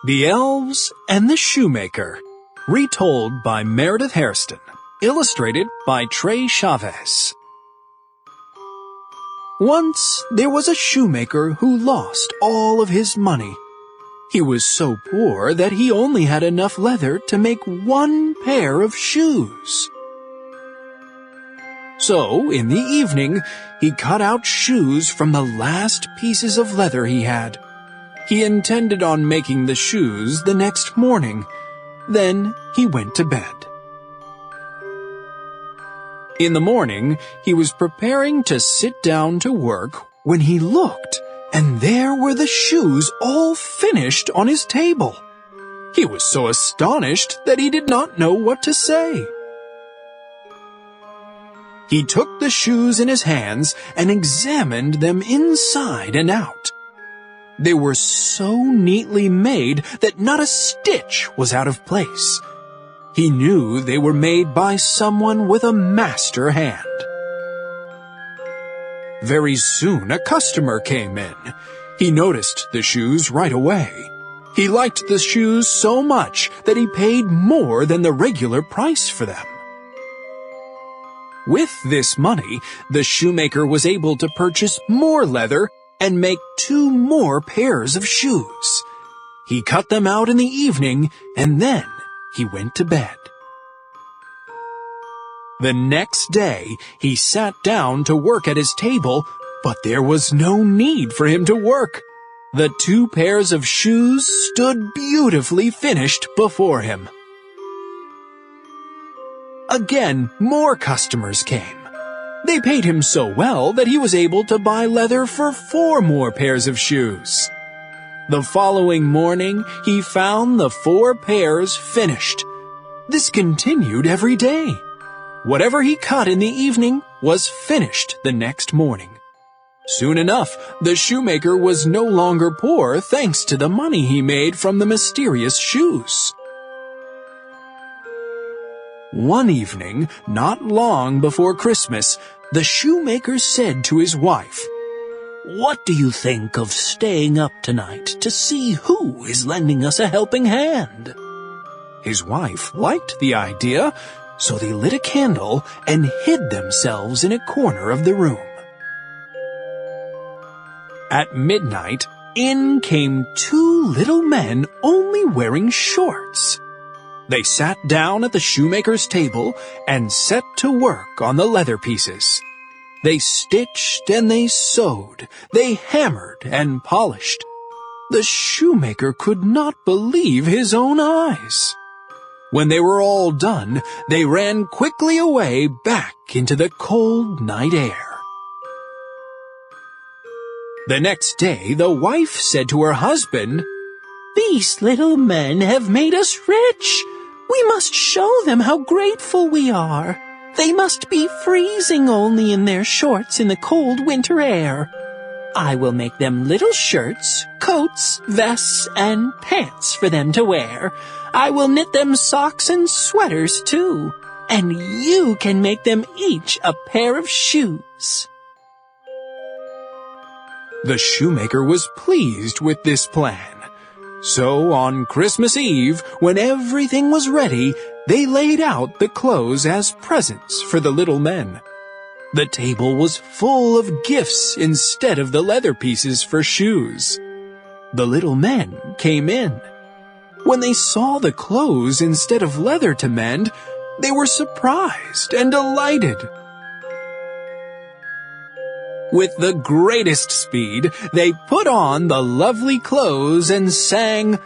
The Elves and the Shoemaker, retold by Meredith Hairston, illustrated by Trey Chavez. Once there was a shoemaker who lost all of his money. He was so poor that he only had enough leather to make one pair of shoes. So, in the evening, he cut out shoes from the last pieces of leather he had. He intended on making the shoes the next morning. Then he went to bed. In the morning, he was preparing to sit down to work when he looked, and there were the shoes all finished on his table. He was so astonished that he did not know what to say. He took the shoes in his hands and examined them inside and out. They were so neatly made that not a stitch was out of place. He knew they were made by someone with a master hand. Very soon a customer came in. He noticed the shoes right away. He liked the shoes so much that he paid more than the regular price for them. With this money, the shoemaker was able to purchase more leather and make 2 more pairs of shoes. He cut them out in the evening, and then he went to bed. The next day, he sat down to work at his table, but there was no need for him to work. The 2 pairs of shoes stood beautifully finished before him. Again, more customers came. They paid him so well that he was able to buy leather for 4 more pairs of shoes. The following morning, he found the 4 pairs finished. This continued every day. Whatever he cut in the evening was finished the next morning. Soon enough, the shoemaker was no longer poor thanks to the money he made from the mysterious shoes. One evening, not long before Christmas, the shoemaker said to his wife, "What do you think of staying up tonight to see who is lending us a helping hand?" His wife liked the idea, so they lit a candle and hid themselves in a corner of the room. At midnight, in came 2 little men only wearing shorts. They sat down at the shoemaker's table and set to work on the leather pieces. They stitched and they sewed, they hammered and polished. The shoemaker could not believe his own eyes. When they were all done, they ran quickly away back into the cold night air. The next day, the wife said to her husband, "These little men have made us rich. We must show them how grateful we are. They must be freezing only in their shorts in the cold winter air. I will make them little shirts, coats, vests, and pants for them to wear. I will knit them socks and sweaters too, and you can make them each a pair of shoes." The shoemaker was pleased with this plan. So on Christmas Eve, when everything was ready, they laid out the clothes as presents for the little men. The table was full of gifts instead of the leather pieces for shoes. The little men came in. When they saw the clothes instead of leather to mend, they were surprised and delighted. With the greatest speed, they put on the lovely clothes and sang,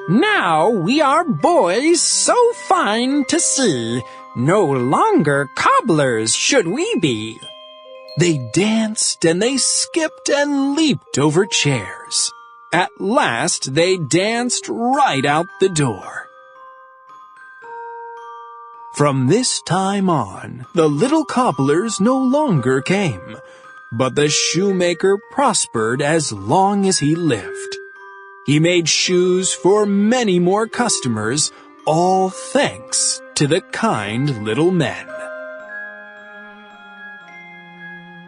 "Now we are boys so fine to see, no longer cobblers should we be." They danced and they skipped and leaped over chairs. At last, they danced right out the door. From this time on, the little cobblers no longer came. But the shoemaker prospered as long as he lived. He made shoes for many more customers, all thanks to the kind little men.